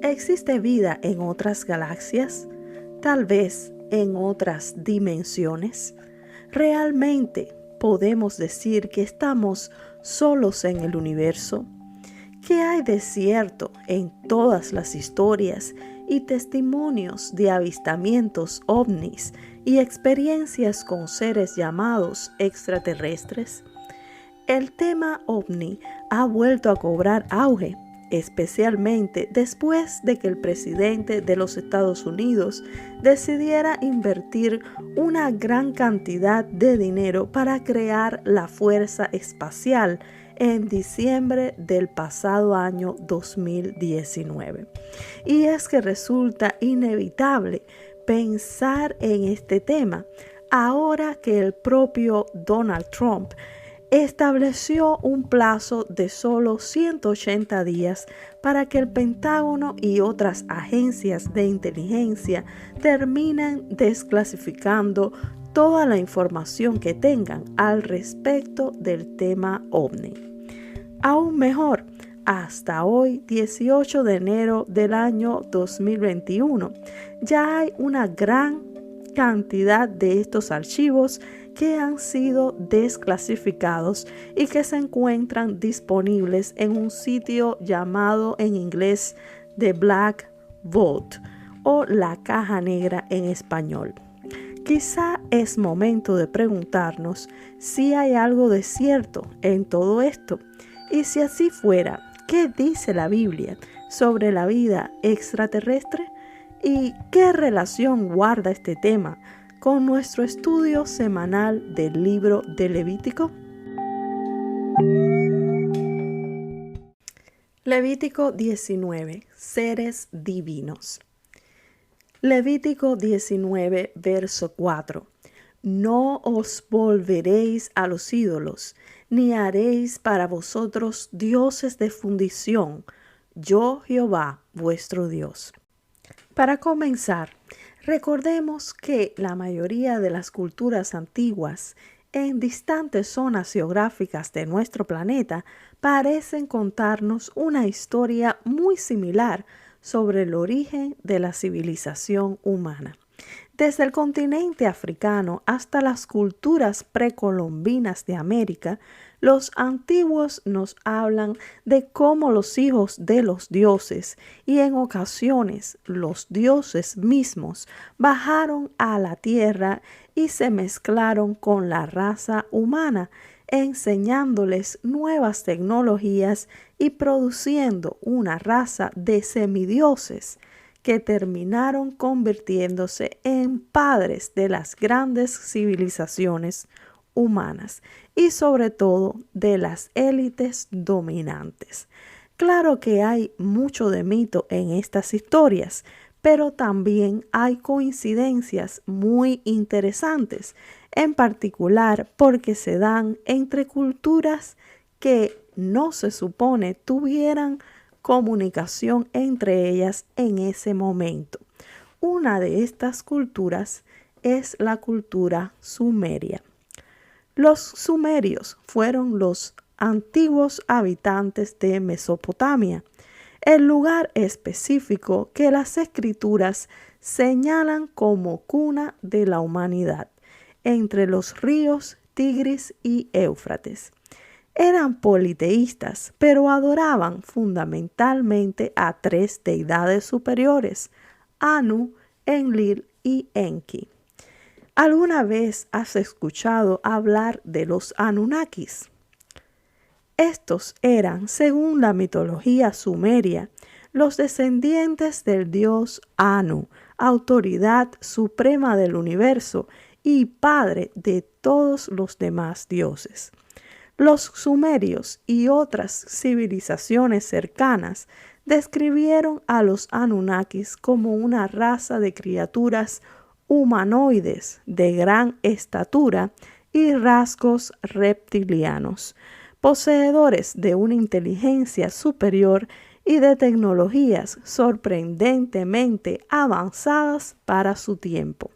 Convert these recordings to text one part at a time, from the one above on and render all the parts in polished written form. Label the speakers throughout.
Speaker 1: ¿Existe vida en otras galaxias? Tal vez en otras dimensiones. ¿Realmente podemos decir que estamos solos en el universo? ¿Qué hay de cierto en todas las historias y testimonios de avistamientos ovnis y experiencias con seres llamados extraterrestres? El tema ovni ha vuelto a cobrar auge, especialmente después de que el presidente de los Estados Unidos decidiera invertir una gran cantidad de dinero para crear la Fuerza Espacial en diciembre del pasado año 2019. Y es que resulta inevitable pensar en este tema ahora que el propio Donald Trump estableció un plazo de solo 180 días para que el Pentágono y otras agencias de inteligencia terminen desclasificando toda la información que tengan al respecto del tema ovni. Aún mejor, hasta hoy, 18 de enero del año 2021, ya hay una gran cantidad de estos archivos que han sido desclasificados y que se encuentran disponibles en un sitio llamado en inglés The Black Vault o la caja negra en español. Quizá es momento de preguntarnos si hay algo de cierto en todo esto, y si así fuera, ¿qué dice la Biblia sobre la vida extraterrestre? ¿Y qué relación guarda este tema con nuestro estudio semanal del libro de Levítico? Levítico 19. Seres divinos. Levítico 19, verso 4. No os volveréis a los ídolos, ni haréis para vosotros dioses de fundición. Yo, Jehová, vuestro Dios. Para comenzar, recordemos que la mayoría de las culturas antiguas en distantes zonas geográficas de nuestro planeta parecen contarnos una historia muy similar sobre el origen de la civilización humana. Desde el continente africano hasta las culturas precolombinas de América, los antiguos nos hablan de cómo los hijos de los dioses y en ocasiones los dioses mismos bajaron a la tierra y se mezclaron con la raza humana, enseñándoles nuevas tecnologías y produciendo una raza de semidioses que terminaron convirtiéndose en padres de las grandes civilizaciones humanas y sobre todo de las élites dominantes. Claro que hay mucho de mito en estas historias, pero también hay coincidencias muy interesantes, en particular porque se dan entre culturas que no se supone tuvieran comunicación entre ellas en ese momento. Una de estas culturas es la cultura sumeria. Los sumerios fueron los antiguos habitantes de Mesopotamia, el lugar específico que las escrituras señalan como cuna de la humanidad, entre los ríos Tigris y Éufrates. Eran politeístas, pero adoraban fundamentalmente a tres deidades superiores, Anu, Enlil y Enki. ¿Alguna vez has escuchado hablar de los Anunnakis? Estos eran, según la mitología sumeria, los descendientes del dios Anu, autoridad suprema del universo y padre de todos los demás dioses. Los sumerios y otras civilizaciones cercanas describieron a los Anunnakis como una raza de criaturas humanoides de gran estatura y rasgos reptilianos, poseedores de una inteligencia superior y de tecnologías sorprendentemente avanzadas para su tiempo.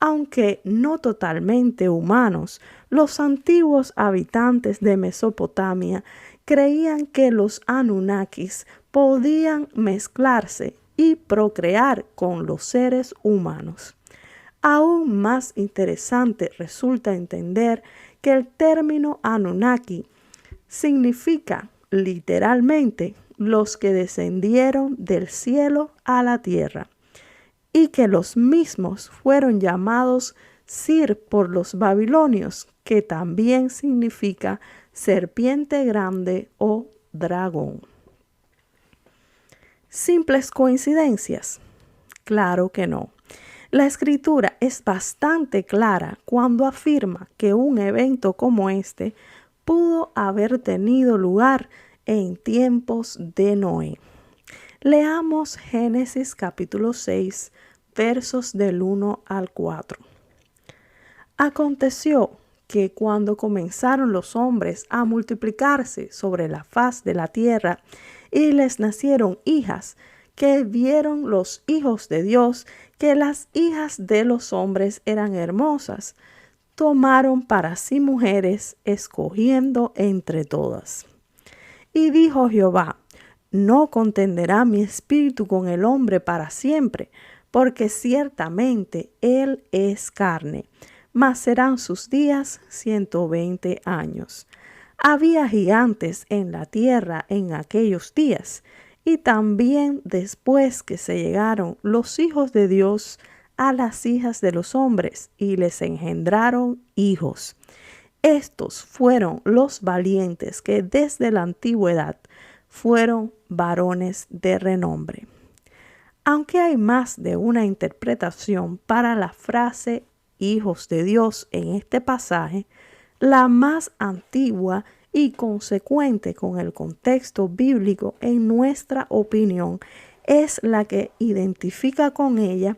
Speaker 1: Aunque no totalmente humanos, los antiguos habitantes de Mesopotamia creían que los Anunnakis podían mezclarse y procrear con los seres humanos. Aún más interesante resulta entender que el término Anunnaki significa literalmente los que descendieron del cielo a la tierra, y que los mismos fueron llamados Sir por los babilonios, que también significa serpiente grande o dragón. ¿Simples coincidencias? Claro que no. La escritura es bastante clara cuando afirma que un evento como este pudo haber tenido lugar en tiempos de Noé. Leamos Génesis capítulo 6, versos del 1 al 4. Aconteció que cuando comenzaron los hombres a multiplicarse sobre la faz de la tierra y les nacieron hijas, que vieron los hijos de Dios que las hijas de los hombres eran hermosas, tomaron para sí mujeres, escogiendo entre todas. Y dijo Jehová: no contenderá mi espíritu con el hombre para siempre, porque ciertamente él es carne, mas serán sus días 120 años. Había gigantes en la tierra en aquellos días, y también después que se llegaron los hijos de Dios a las hijas de los hombres, y les engendraron hijos. Estos fueron los valientes que desde la antigüedad fueron varones de renombre. Aunque hay más de una interpretación para la frase hijos de Dios en este pasaje, la más antigua y consecuente con el contexto bíblico, en nuestra opinión, es la que identifica con ella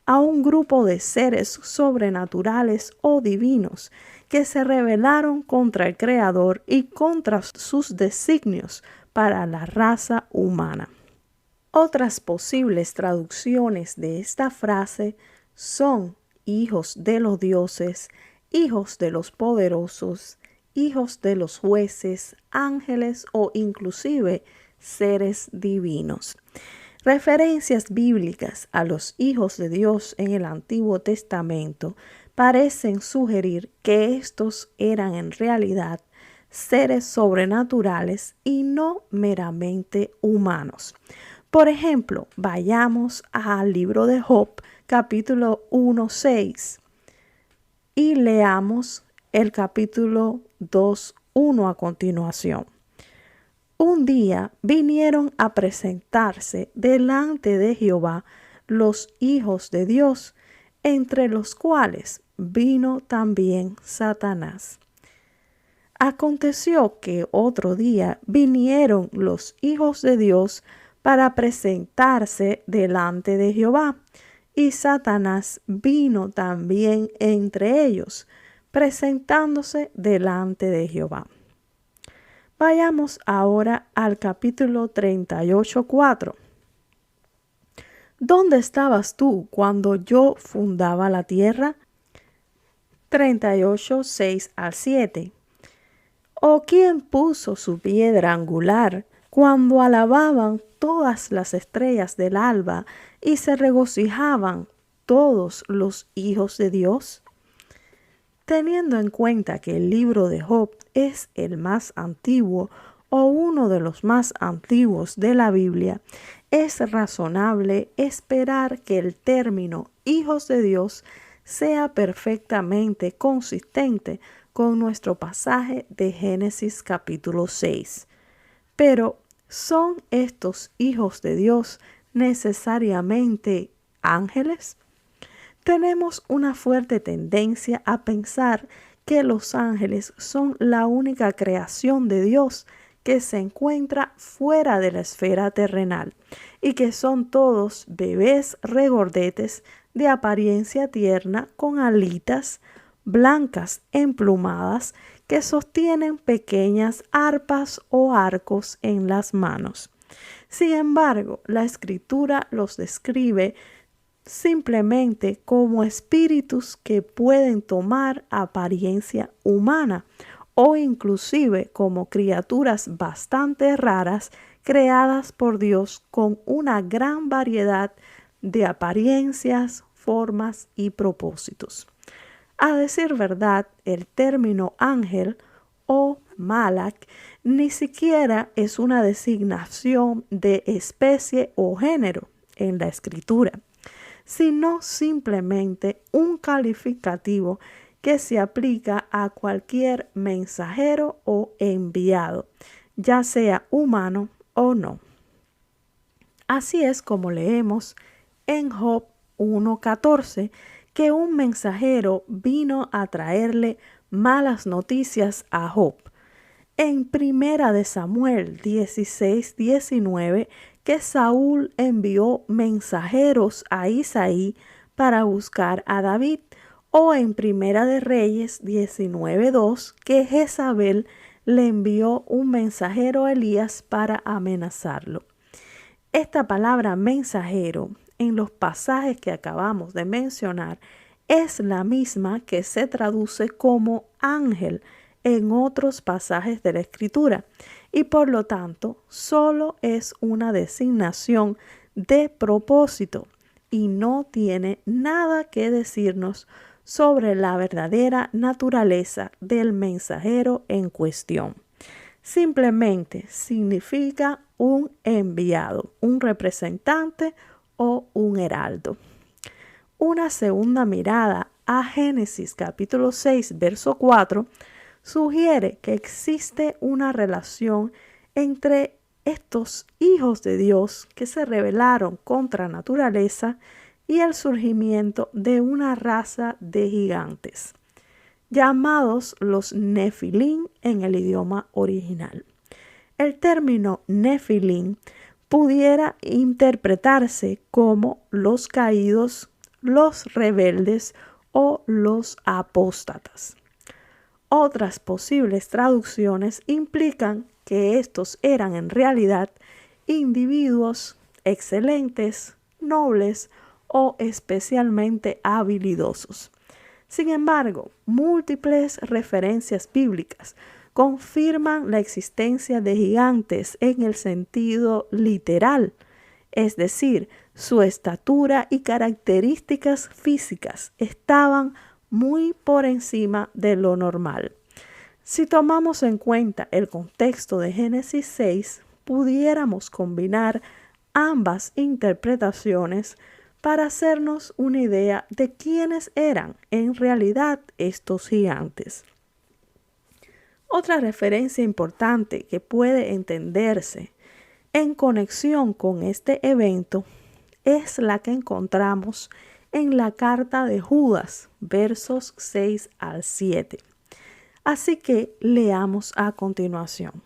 Speaker 1: a un grupo de seres sobrenaturales o divinos que se rebelaron contra el Creador y contra sus designios para la raza humana. Otras posibles traducciones de esta frase son hijos de los dioses, hijos de los poderosos, hijos de los jueces, ángeles o inclusive seres divinos. Referencias bíblicas a los hijos de Dios en el Antiguo Testamento parecen sugerir que estos eran en realidad seres sobrenaturales y no meramente humanos. Por ejemplo, vayamos al libro de Job, capítulo 1:6, y leamos el capítulo 2:1 a continuación. Un día vinieron a presentarse delante de Jehová los hijos de Dios, entre los cuales vino también Satanás. Aconteció que otro día vinieron los hijos de Dios para presentarse delante de Jehová, y Satanás vino también entre ellos, presentándose delante de Jehová. Vayamos ahora al capítulo 38:4. ¿Dónde estabas tú cuando yo fundaba la tierra? 38:6 al 7. ¿O quién puso su piedra angular cuando alababan todas las estrellas del alba y se regocijaban todos los hijos de Dios? Teniendo en cuenta que el libro de Job es el más antiguo o uno de los más antiguos de la Biblia, es razonable esperar que el término hijos de Dios sea perfectamente consistente con nuestro pasaje de Génesis capítulo 6. Pero, ¿son estos hijos de Dios necesariamente ángeles? Tenemos una fuerte tendencia a pensar que los ángeles son la única creación de Dios que se encuentra fuera de la esfera terrenal y que son todos bebés regordetes de apariencia tierna con alitas blancas emplumadas que sostienen pequeñas arpas o arcos en las manos. Sin embargo, la Escritura los describe simplemente como espíritus que pueden tomar apariencia humana o inclusive como criaturas bastante raras creadas por Dios con una gran variedad de apariencias, formas y propósitos. A decir verdad, el término ángel o malak ni siquiera es una designación de especie o género en la escritura, sino simplemente un calificativo que se aplica a cualquier mensajero o enviado, ya sea humano o no. Así es como leemos en Job 1:14 que un mensajero vino a traerle malas noticias a Job. En Primera de Samuel 16:19 que Saúl envió mensajeros a Isaí para buscar a David, o en Primera de Reyes 19:2 que Jezabel le envió un mensajero a Elías para amenazarlo. Esta palabra mensajero en los pasajes que acabamos de mencionar es la misma que se traduce como ángel en otros pasajes de la Escritura y por lo tanto solo es una designación de propósito y no tiene nada que decirnos sobre la verdadera naturaleza del mensajero en cuestión. Simplemente significa un enviado, un representante o un heraldo. Una segunda mirada a Génesis capítulo 6, verso 4, sugiere que existe una relación entre estos hijos de Dios que se rebelaron contra la naturaleza y el surgimiento de una raza de gigantes, llamados los Nefilim en el idioma original. El término Nefilim pudiera interpretarse como los caídos, los rebeldes o los apóstatas. Otras posibles traducciones implican que estos eran en realidad individuos excelentes, nobles o especialmente habilidosos. Sin embargo, múltiples referencias bíblicas confirman la existencia de gigantes en el sentido literal, es decir, su estatura y características físicas estaban muy por encima de lo normal. Si tomamos en cuenta el contexto de Génesis 6, pudiéramos combinar ambas interpretaciones para hacernos una idea de quiénes eran en realidad estos gigantes. Otra referencia importante que puede entenderse en conexión con este evento es la que encontramos en la carta de Judas, versos 6 al 7. Así que leamos a continuación.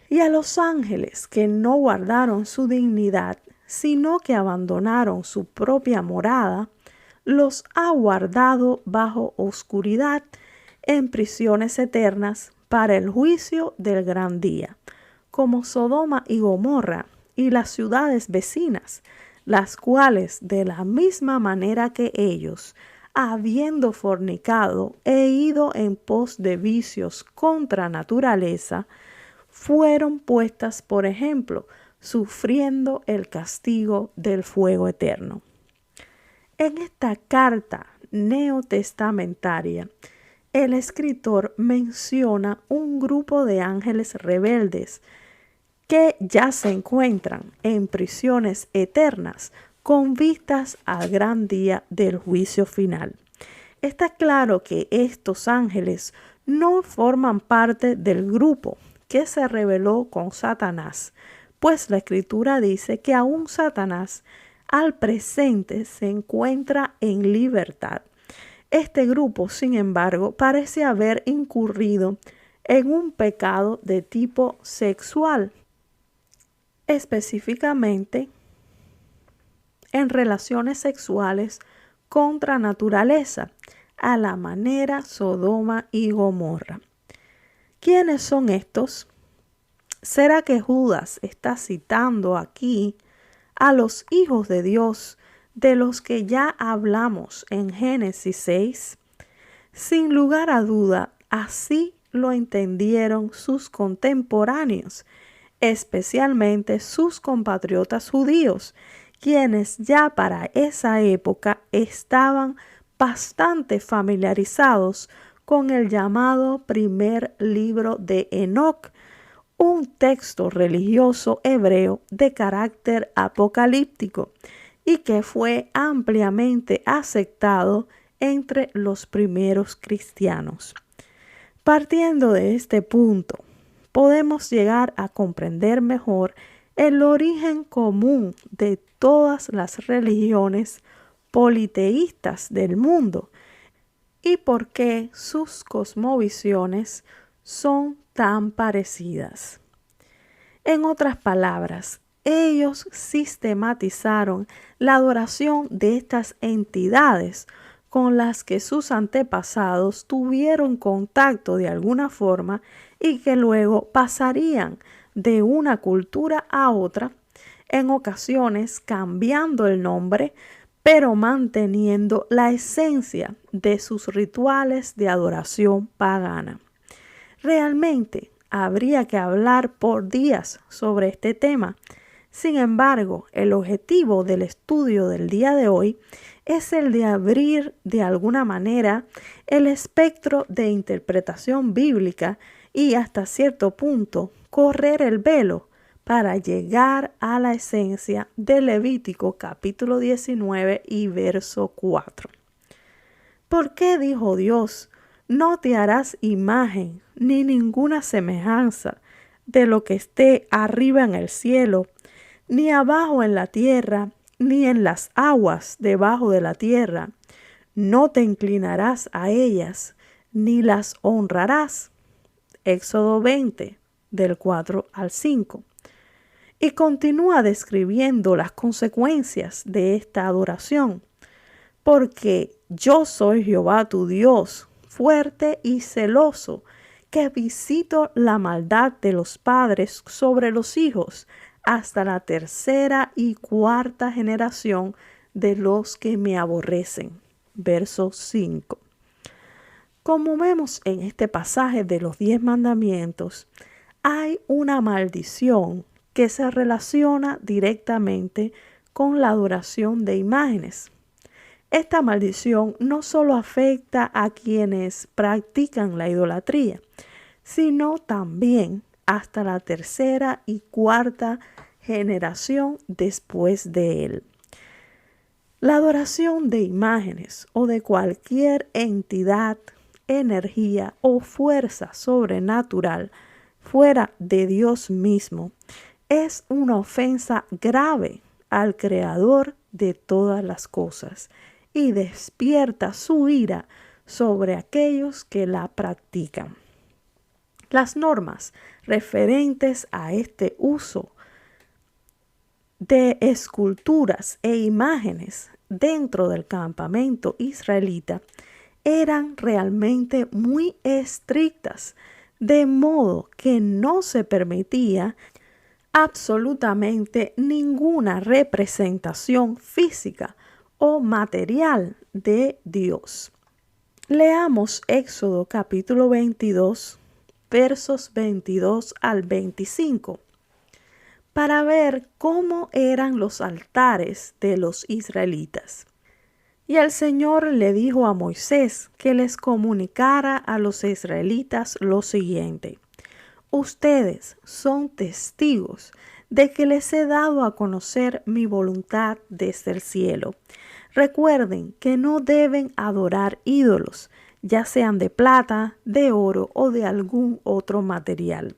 Speaker 1: Y a los ángeles que no guardaron su dignidad, sino que abandonaron su propia morada, los ha guardado bajo oscuridad en prisiones eternas para el juicio del gran día, como Sodoma y Gomorra y las ciudades vecinas, las cuales de la misma manera que ellos, habiendo fornicado e ido en pos de vicios contra naturaleza, fueron puestas por ejemplo, sufriendo el castigo del fuego eterno. En esta carta neotestamentaria, el escritor menciona un grupo de ángeles rebeldes que ya se encuentran en prisiones eternas con vistas al gran día del juicio final. Está claro que estos ángeles no forman parte del grupo que se rebeló con Satanás, pues la Escritura dice que aún Satanás al presente se encuentra en libertad. Este grupo, sin embargo, parece haber incurrido en un pecado de tipo sexual, específicamente en relaciones sexuales contra naturaleza, a la manera Sodoma y Gomorra. ¿Quiénes son estos? ¿Será que Judas está citando aquí a los hijos de Dios, de los que ya hablamos en Génesis 6? Sin lugar a duda, así lo entendieron sus contemporáneos, especialmente sus compatriotas judíos, quienes ya para esa época estaban bastante familiarizados con el llamado primer libro de Enoc, un texto religioso hebreo de carácter apocalíptico y que fue ampliamente aceptado entre los primeros cristianos. Partiendo de este punto, podemos llegar a comprender mejor el origen común de todas las religiones politeístas del mundo y por qué sus cosmovisiones son tan parecidas. En otras palabras, ellos sistematizaron la adoración de estas entidades con las que sus antepasados tuvieron contacto de alguna forma y que luego pasarían de una cultura a otra, en ocasiones cambiando el nombre, pero manteniendo la esencia de sus rituales de adoración pagana. Realmente habría que hablar por días sobre este tema. Sin embargo, el objetivo del estudio del día de hoy es el de abrir de alguna manera el espectro de interpretación bíblica y hasta cierto punto correr el velo para llegar a la esencia de Levítico capítulo 19 y verso 4. ¿Por qué dijo Dios: no te harás imagen ni ninguna semejanza de lo que esté arriba en el cielo, ni abajo en la tierra, ni en las aguas debajo de la tierra? No te inclinarás a ellas, ni las honrarás. Éxodo 20, del 4 al 5. Y continúa describiendo las consecuencias de esta adoración. Porque yo soy Jehová tu Dios, fuerte y celoso, que visito la maldad de los padres sobre los hijos, hasta la tercera y cuarta generación de los que me aborrecen. Verso 5. Como vemos en este pasaje de los 10 mandamientos, hay una maldición que se relaciona directamente con la adoración de imágenes. Esta maldición no solo afecta a quienes practican la idolatría, sino también hasta la tercera y cuarta generación después de él. La adoración de imágenes o de cualquier entidad, energía o fuerza sobrenatural fuera de Dios mismo es una ofensa grave al Creador de todas las cosas y despierta su ira sobre aquellos que la practican. Las normas referentes a este uso de esculturas e imágenes dentro del campamento israelita eran realmente muy estrictas, de modo que no se permitía absolutamente ninguna representación física o material de Dios. Leamos Éxodo capítulo 22, versos 22 al 25, para ver cómo eran los altares de los israelitas. Y el Señor le dijo a Moisés que les comunicara a los israelitas lo siguiente: ustedes son testigos de que les he dado a conocer mi voluntad desde el cielo. Recuerden que no deben adorar ídolos, ya sean de plata, de oro o de algún otro material.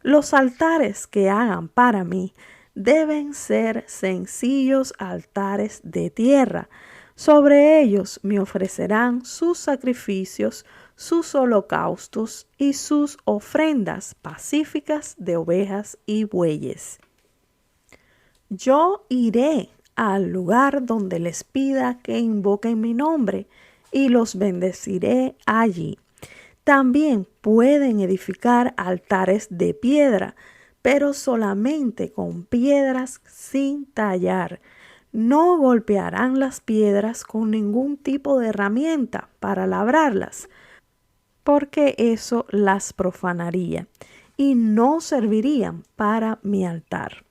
Speaker 1: Los altares que hagan para mí deben ser sencillos altares de tierra. Sobre ellos me ofrecerán sus sacrificios, sus holocaustos y sus ofrendas pacíficas de ovejas y bueyes. Yo iré al lugar donde les pida que invoquen mi nombre y los bendeciré allí. También pueden edificar altares de piedra, pero solamente con piedras sin tallar. No golpearán las piedras con ningún tipo de herramienta para labrarlas, porque eso las profanaría y no servirían para mi altar.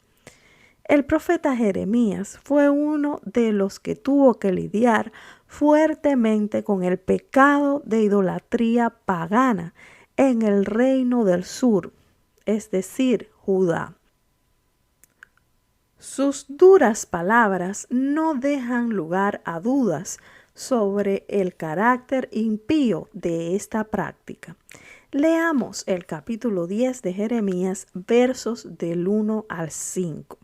Speaker 1: El profeta Jeremías fue uno de los que tuvo que lidiar fuertemente con el pecado de idolatría pagana en el reino del sur, es decir, Judá. Sus duras palabras no dejan lugar a dudas sobre el carácter impío de esta práctica. Leamos el capítulo 10 de Jeremías, versos del 1 al 5.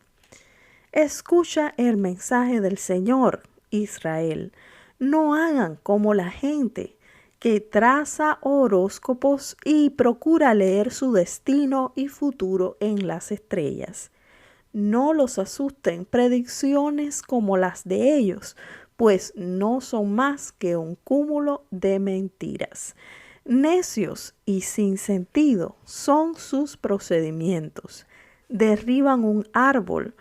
Speaker 1: Escucha el mensaje del Señor, Israel. No hagan como la gente que traza horóscopos y procura leer su destino y futuro en las estrellas. No los asusten predicciones como las de ellos, pues no son más que un cúmulo de mentiras. Necios y sin sentido son sus procedimientos. Derriban un árbol,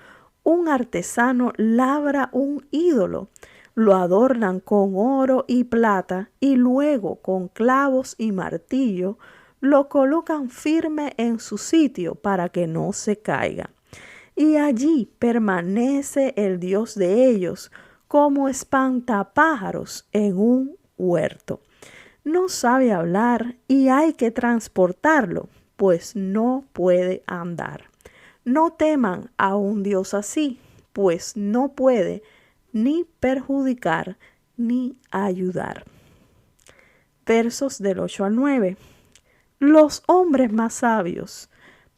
Speaker 1: un artesano labra un ídolo, lo adornan con oro y plata y luego con clavos y martillo lo colocan firme en su sitio para que no se caiga. Y allí permanece el Dios de ellos como espantapájaros en un huerto. No sabe hablar y hay que transportarlo, pues no puede andar. No teman a un Dios así, pues no puede ni perjudicar ni ayudar. Versos del 8 al 9. Los hombres más sabios,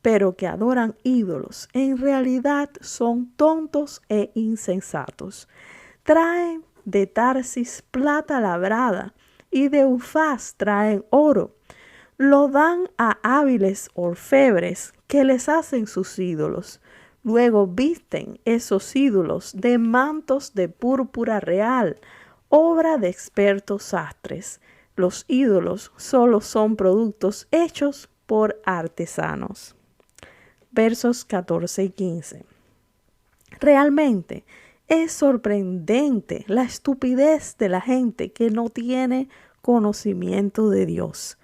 Speaker 1: pero que adoran ídolos, en realidad son tontos e insensatos. Traen de Tarsis plata labrada y de Ufaz traen oro. Lo dan a hábiles orfebres que les hacen sus ídolos. Luego visten esos ídolos de mantos de púrpura real, obra de expertos sastres. Los ídolos solo son productos hechos por artesanos. Versos 14 y 15. Realmente es sorprendente la estupidez de la gente que no tiene conocimiento de Dios,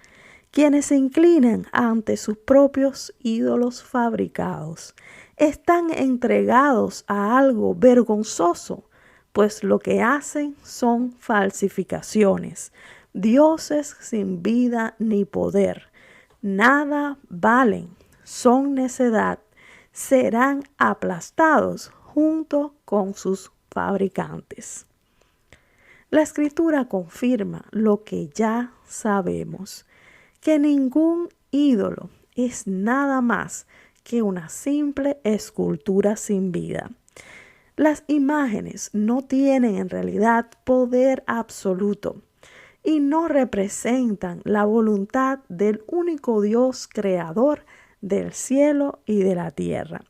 Speaker 1: quienes se inclinan ante sus propios ídolos fabricados. Están entregados a algo vergonzoso, pues lo que hacen son falsificaciones, dioses sin vida ni poder. Nada valen, son necedad, serán aplastados junto con sus fabricantes. La Escritura confirma lo que ya sabemos, que ningún ídolo es nada más que una simple escultura sin vida. Las imágenes no tienen en realidad poder absoluto y no representan la voluntad del único Dios creador del cielo y de la tierra.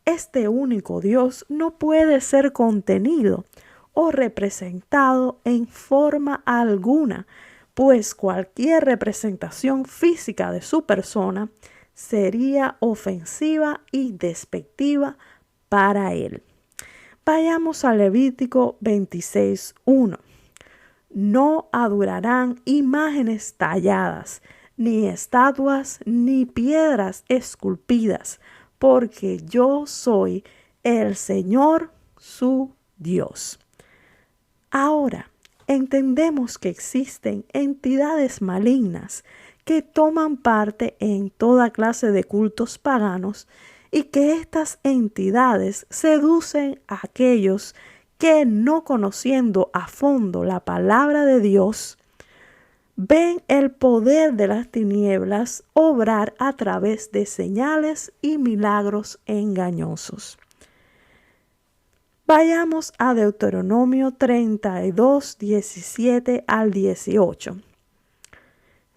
Speaker 1: Este único Dios no puede ser contenido o representado en forma alguna, pues cualquier representación física de su persona sería ofensiva y despectiva para él. Vayamos a Levítico 26:1. No adorarán imágenes talladas, ni estatuas, ni piedras esculpidas, porque yo soy el Señor su Dios. Ahora, entendemos que existen entidades malignas que toman parte en toda clase de cultos paganos y que estas entidades seducen a aquellos que, no conociendo a fondo la palabra de Dios, ven el poder de las tinieblas obrar a través de señales y milagros engañosos. Vayamos a Deuteronomio 32, 17 al 18.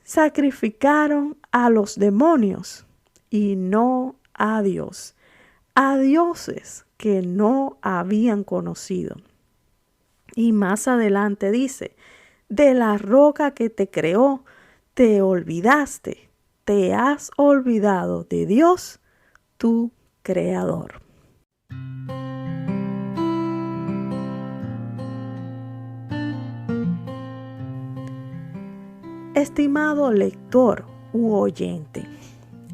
Speaker 1: Sacrificaron a los demonios y no a Dios, a dioses que no habían conocido. Y más adelante dice, de la roca que te creó, te olvidaste, te has olvidado de Dios, tu Creador. Estimado lector u oyente,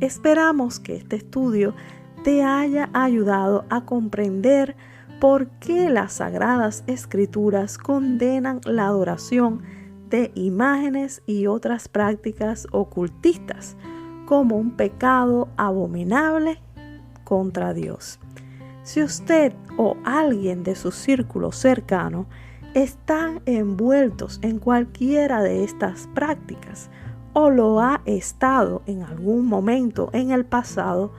Speaker 1: esperamos que este estudio te haya ayudado a comprender por qué las Sagradas Escrituras condenan la adoración de imágenes y otras prácticas ocultistas como un pecado abominable contra Dios. Si usted o alguien de su círculo cercano están envueltos en cualquiera de estas prácticas o lo ha estado en algún momento en el pasado,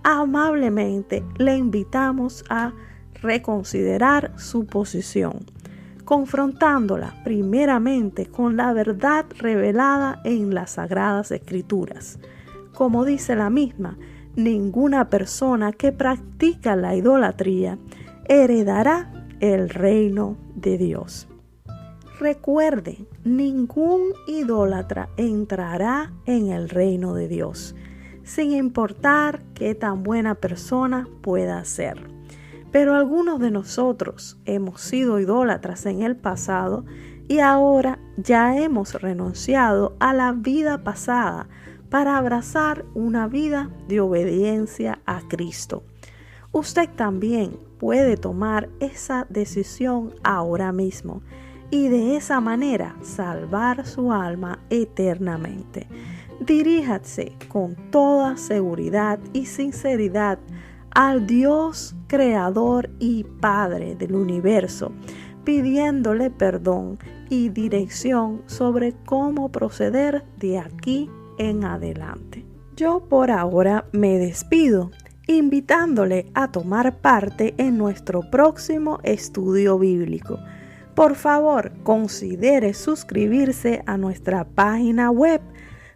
Speaker 1: amablemente le invitamos a reconsiderar su posición, confrontándola primeramente con la verdad revelada en las Sagradas Escrituras. Como dice la misma, ninguna persona que practica la idolatría heredará el reino de Dios. Recuerde, ningún idólatra entrará en el reino de Dios, sin importar qué tan buena persona pueda ser. Pero algunos de nosotros hemos sido idólatras en el pasado y ahora ya hemos renunciado a la vida pasada para abrazar una vida de obediencia a Cristo. Usted también puede tomar esa decisión ahora mismo y de esa manera salvar su alma eternamente. Diríjase con toda seguridad y sinceridad al Dios Creador y Padre del universo, pidiéndole perdón y dirección sobre cómo proceder de aquí en adelante. Yo por ahora me despido, invitándole a tomar parte en nuestro próximo estudio bíblico. Por favor, considere suscribirse a nuestra página web,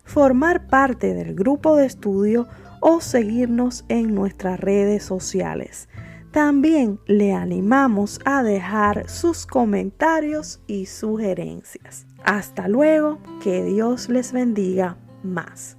Speaker 1: formar parte del grupo de estudio o seguirnos en nuestras redes sociales. También le animamos a dejar sus comentarios y sugerencias. Hasta luego, que Dios les bendiga más.